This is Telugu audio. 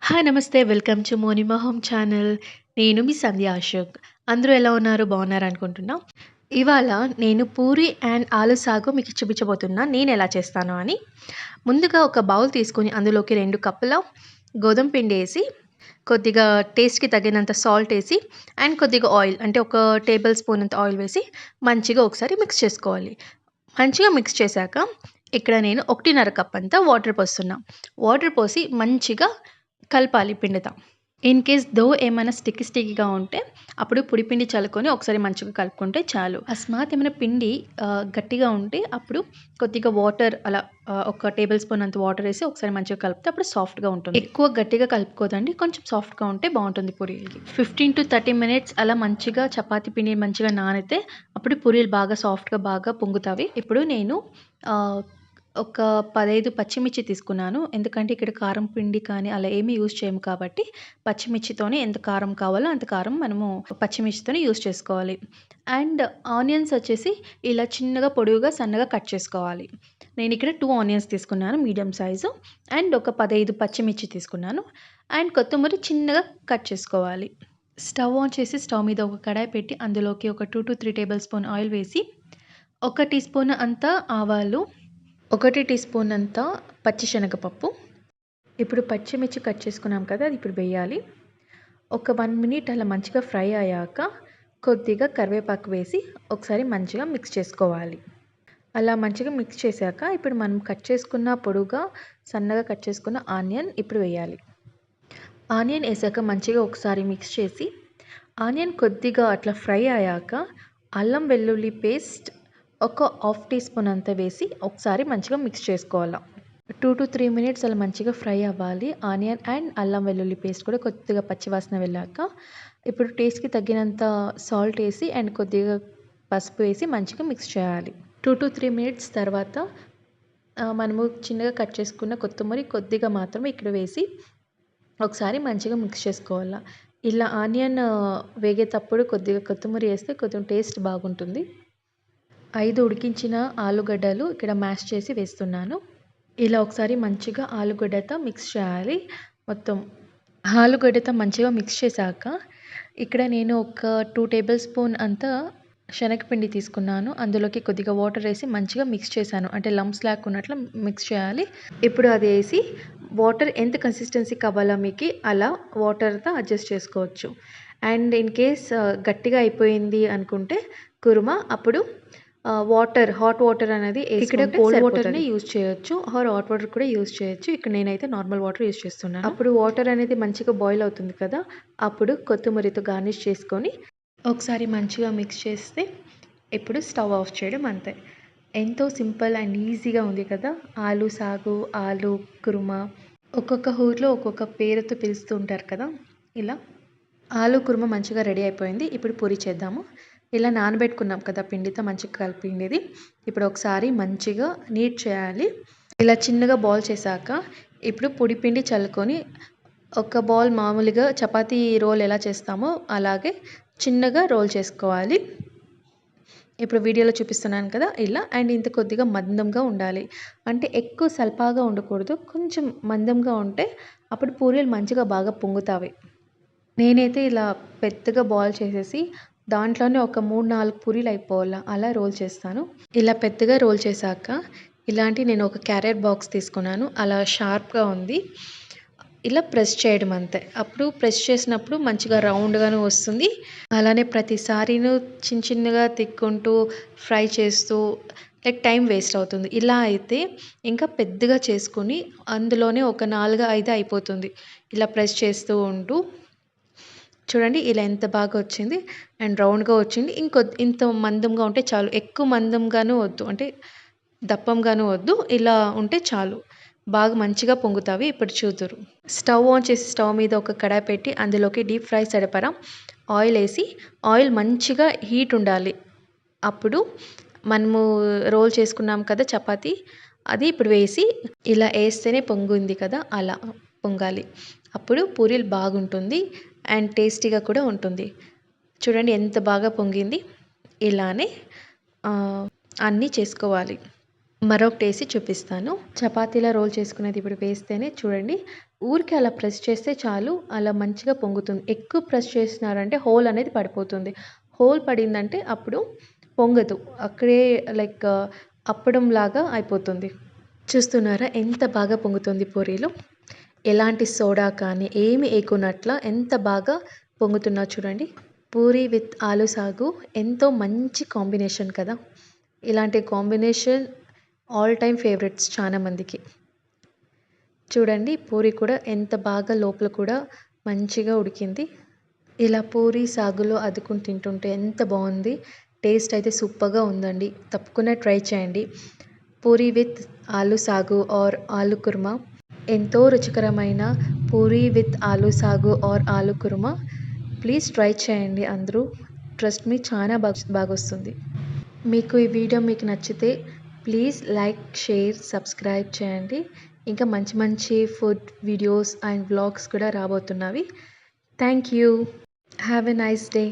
Hi! Namaste. Welcome to Monima home channel. నేను మీ సంధ్య అశోక్. అందరూ ఎలా ఉన్నారు? బాగున్నారనుకుంటున్నా. ఇవాళ నేను పూరి అండ్ ఆలు సాగు మీకు చూపించబోతున్నా నేనెలా చేస్తానో అని. ముందుగా ఒక బౌల్ తీసుకొని అందులోకి 2 కప్పుల గోధుమ పిండేసి, కొద్దిగా టేస్ట్‌కి తగినంత సాల్ట్ ఏసి అండ్ కొద్దిగా ఆయిల్ అంటే ఒక టేబుల్ స్పూన్ అంత ఆయిల్ వేసి మంచిగా ఒకసారి మిక్స్ చేసుకోవాలి. మంచిగా మిక్స్ చేశాక ఇక్కడ నేను 1:30 కప్ అంతా వాటర్ పోస్తున్నా. వాటర్ పోసి మంచిగా కలపాలి పిండితో. ఇన్ కేస్ ఏమైనా స్టిక్కీగా ఉంటే అప్పుడు పొడి పిండి చల్లుకొని ఒకసారి మంచిగా కలుపుకుంటే చాలు. అకస్మాత్ ఏమైనా పిండి గట్టిగా ఉంటే అప్పుడు కొద్దిగా వాటర్ అలా ఒక టేబుల్ స్పూన్ అంత వాటర్ ఏసి ఒకసారి మంచిగా కలిపితే అప్పుడు సాఫ్ట్‌గా ఉంటుంది. ఎక్కువ గట్టిగా కలుపుకోదండి. కొంచెం సాఫ్ట్‌గా ఉంటే బావుంటుంది పూరీలకి. 15-30 మినిట్స్ అలా మంచిగా చపాతీ పిండి మంచిగా నానితే అప్పుడు పూరీలు బాగా సాఫ్ట్‌గా బాగా పొంగుతావి. ఇప్పుడు నేను ఆహ్, ఒక 15 పచ్చిమిర్చి తీసుకున్నాను. ఎందుకంటే ఇక్కడ కారం పిండి కానీ అలా ఏమి యూజ్ చేయము కాబట్టి పచ్చిమిర్చితోనే ఎంత కారం కావాలో అంత కారం మనము పచ్చిమిర్చితోనే యూజ్ చేసుకోవాలి. అండ్ ఆనియన్స్ వచ్చేసి ఇలా చిన్నగా పొడవుగా సన్నగా కట్ చేసుకోవాలి. నేను ఇక్కడ 2 ఆనియన్స్ తీసుకున్నాను మీడియం సైజు. అండ్ ఒక 15 పచ్చిమిర్చి తీసుకున్నాను. అండ్ కొత్తిమీర చిన్నగా కట్ చేసుకోవాలి. స్టవ్ ఆన్ చేసి స్టవ్ మీద ఒక కడాయి పెట్టి అందులోకి ఒక 2-3 టేబుల్ స్పూన్ ఆయిల్ వేసి, ఒక టీ స్పూన్ అంతా ఆవాలు, 1 టీ స్పూన్ అంతా పచ్చిశనగపప్పు. ఇప్పుడు పచ్చిమిర్చి కట్ చేసుకున్నాం కదా! అది ఇప్పుడు వేయాలి. ఒక 1 మినిట్ అలా మంచిగా ఫ్రై అయ్యాక కొద్దిగా కరివేపాకు వేసి ఒకసారి మంచిగా మిక్స్ చేసుకోవాలి. అలా మంచిగా మిక్స్ చేశాక ఇప్పుడు మనం కట్ చేసుకున్న పొడువుగా సన్నగా కట్ చేసుకున్న ఆనియన్ ఇప్పుడు వేయాలి. ఆనియన్ ఏసాక మంచిగా ఒకసారి మిక్స్ చేసి, ఆనియన్ కొద్దిగా అట్లా ఫ్రై అయ్యాక అల్లం వెల్లుల్లి పేస్ట్ ఒక హాఫ్ టీ స్పూన్ అంత వేసి ఒకసారి మంచిగా మిక్స్ చేసుకోవాల. 2-3 మినిట్స్ అలా మంచిగా ఫ్రై అవ్వాలి. ఆనియన్ అండ్ అల్లం వెల్లుల్లి పేస్ట్ కూడా కొద్దిగా పచ్చివాసన వెళ్ళాక ఇప్పుడు టేస్ట్‌కి తగినంత సాల్ట్ ఏసి అండ్ కొద్దిగా పసుపు వేసి మంచిగా మిక్స్ చేయాలి. 2-3 మినిట్స్ తర్వాత మనము చిన్నగా కట్ చేసుకున్న కొత్తిమీర కొద్దిగా మాత్రమే ఇక్కడ వేసి ఒకసారి మంచిగా మిక్స్ చేసుకోవాల. ఇలా ఆనియన్ వేగేటప్పుడు కొద్దిగా కొత్తిమీర ఏస్తే కొంచెం టేస్ట్ బాగుంటుంది. 5 ఉడికించిన ఆలుగడ్డలు ఇక్కడ మ్యాష్ చేసి వేస్తున్నాను. ఇలా ఒకసారి మంచిగా ఆలుగడ్డతో మిక్స్ చేయాలి. మొత్తం ఆలుగడ్డతో మంచిగా మిక్స్ చేశాక ఇక్కడ నేను ఒక 2 టేబుల్ స్పూన్ అంతా శనగపిండి తీసుకున్నాను. అందులోకి కొద్దిగా వాటర్ ఏసి మంచిగా మిక్స్ చేశాను. అంటే లంప్స్ లేకున్నట్లు మిక్స్ చేయాలి. ఇప్పుడు అది ఏసి వాటర్ ఎంత కన్సిస్టెన్సీ కావాలో మీకి అలా వాటర్‌తో అడ్జస్ట్ చేసుకోవచ్చు. అండ్ ఇన్ కేస్ గట్టిగా అయిపోయింది అనుకుంటే కుర్మా అప్పుడు హాట్ వాటర్ అనేది ఇక్కడ కోల్డ్ వాటర్‌ని యూజ్ చేయొచ్చు ఆర్ హాట్ వాటర్ కూడా యూజ్ చేయొచ్చు. ఇక్కడ నేనైతే నార్మల్ వాటర్ యూజ్ చేస్తున్నాను. అప్పుడు వాటర్ అనేది మంచిగా బాయిల్ అవుతుంది కదా! అప్పుడు కొత్తిమీరతో గార్నిష్ చేసుకొని ఒకసారి మంచిగా మిక్స్ చేస్తే ఇప్పుడు స్టవ్ ఆఫ్ చేయడం అంతే. ఎంతో సింపుల్ అండ్ ఈజీగా ఉంది కదా! ఆలు సాగు, ఆలు కుర్మా ఒక్కొక్క ఊర్లో ఒక్కొక్క పేరుతో పిలుస్తూ ఉంటారు కదా! ఇలా ఆలు కుర్మా మంచిగా రెడీ అయిపోయింది. ఇప్పుడు పూరి చేద్దాము. ఇలా నానబెట్టుకున్నాం కదా పిండితో మంచిగా కలిపిండేది. ఇప్పుడు ఒకసారి మంచిగా నీట్ చేయాలి. ఇలా చిన్నగా బాల్ చేశాక ఇప్పుడు పొడి పిండి చల్లుకొని ఒక బాల్ మామూలుగా చపాతీ రోల్ ఎలా చేస్తామో అలాగే చిన్నగా రోల్ చేసుకోవాలి. ఇప్పుడు వీడియోలో చూపిస్తున్నాను కదా ఇలా. అండ్ ఇంత కొద్దిగా మందంగా ఉండాలి. అంటే ఎక్కువ సల్పాగా ఉండకూడదు. కొంచెం మందంగా ఉంటే అప్పుడు పూరీలు మంచిగా బాగా పొంగుతావి. నేనైతే ఇలా పెద్దగా బాల్ చేసేసి దాంట్లోనే ఒక 3-4 పూరీలు అయిపోవాల అలా రోల్ చేస్తాను. ఇలా పెద్దగా రోల్ చేశాక నేను ఒక క్యారియర్ బాక్స్ తీసుకున్నాను. అలా షార్ప్‌గా ఉంది. ఇలా ప్రెస్ చేయడం అంతే. అప్పుడు ప్రెస్ చేసినప్పుడు మంచిగా రౌండ్‌గాను వస్తుంది. అలానే ప్రతిసారీను చిన్నగా తిక్కుంటూ ఫ్రై చేస్తూ టైం వేస్ట్ అవుతుంది. ఇలా అయితే ఇంకా పెద్దగా చేసుకొని అందులోనే ఒక 4, 5 అయిపోతుంది. ఇలా ప్రెస్ చేస్తూ ఉంటూ చూడండి ఇలా ఎంత బాగా వచ్చింది. అండ్ రౌండ్‌గా వచ్చింది. ఇంత మందంగా ఉంటే చాలు. ఎక్కువ మందంగాను వద్దు. అంటే దప్పంగాను వద్దు. ఇలా ఉంటే చాలు. బాగా మంచిగా పొంగుతావి. ఇప్పుడు చూద్దురు. స్టవ్ ఆన్ చేసి స్టవ్ మీద ఒక కడాయి పెట్టి అందులోకి డీప్ ఫ్రై సరిపడా ఆయిల్ ఏసి ఆయిల్ మంచిగా హీట్ ఉండాలి. అప్పుడు మనము రోల్ చేసుకున్నాం కదా చపాతీ అది ఇప్పుడు వేసి ఇలా ఏస్తేనే పొంగింది కదా! అలా పొంగాలి. అప్పుడు పూరీలు బాగుంటుంది. అండ్ టేస్టీగా కూడా ఉంటుంది. చూడండి ఎంత బాగా పొంగింది. ఇలానే అన్నీ చేసుకోవాలి. మరొకటేసి చూపిస్తాను. చపాతీలా రోల్ చేసుకునేది ఇప్పుడు వేస్తేనే చూడండి ఊరికే అలా ప్రెస్ చేస్తే చాలు అలా మంచిగా పొంగుతుంది. ఎక్కువ ప్రెస్ చేసినారంటే హోల్ అనేది పడిపోతుంది. హోల్ పడిందంటే అప్పుడు పొంగదు. అక్కడే లైక్ అప్పడంలాగా అయిపోతుంది. చూస్తున్నారా ఎంత బాగా పొంగుతుంది పూరీలు. ఎలాంటి సోడా కానీ ఏమి ఏయకున్నట్ల ఎంత బాగా పొంగుతున్నా చూడండి. పూరి విత్ ఆలు సాగు ఎంతో మంచి కాంబినేషన్ కదా! ఇలాంటి కాంబినేషన్ ఆల్ టైమ్ ఫేవరెట్స్ చాలా మందికి. చూడండి పూరి కూడా ఎంత బాగా లోపల కూడా మంచిగా ఉడికింది. ఇలా పూరి సాగులో అద్దుకొని తింటుంటే ఎంత బాగుంది. టేస్ట్ అయితే సూపర్గా ఉందండి. తప్పకుండా ట్రై చేయండి. పూరి విత్ ఆలు సాగు ఆర్ ఆలు కుర్మా ఎంతో రుచికరమైన పూరి విత్ ఆలు సాగు ఆర్ ఆలు కుర్మా ప్లీజ్ ట్రై చేయండి అందరూ. ట్రస్ట్ మీ చాలా బాగొస్తుంది. మీకు ఈ వీడియో మీకు నచ్చితే ప్లీజ్ లైక్, షేర్, సబ్స్క్రైబ్ చేయండి. ఇంకా మంచి మంచి ఫుడ్ వీడియోస్ అండ్ వ్లాగ్స్ కూడా రాబోతున్నవి. Thank you. Have a nice day.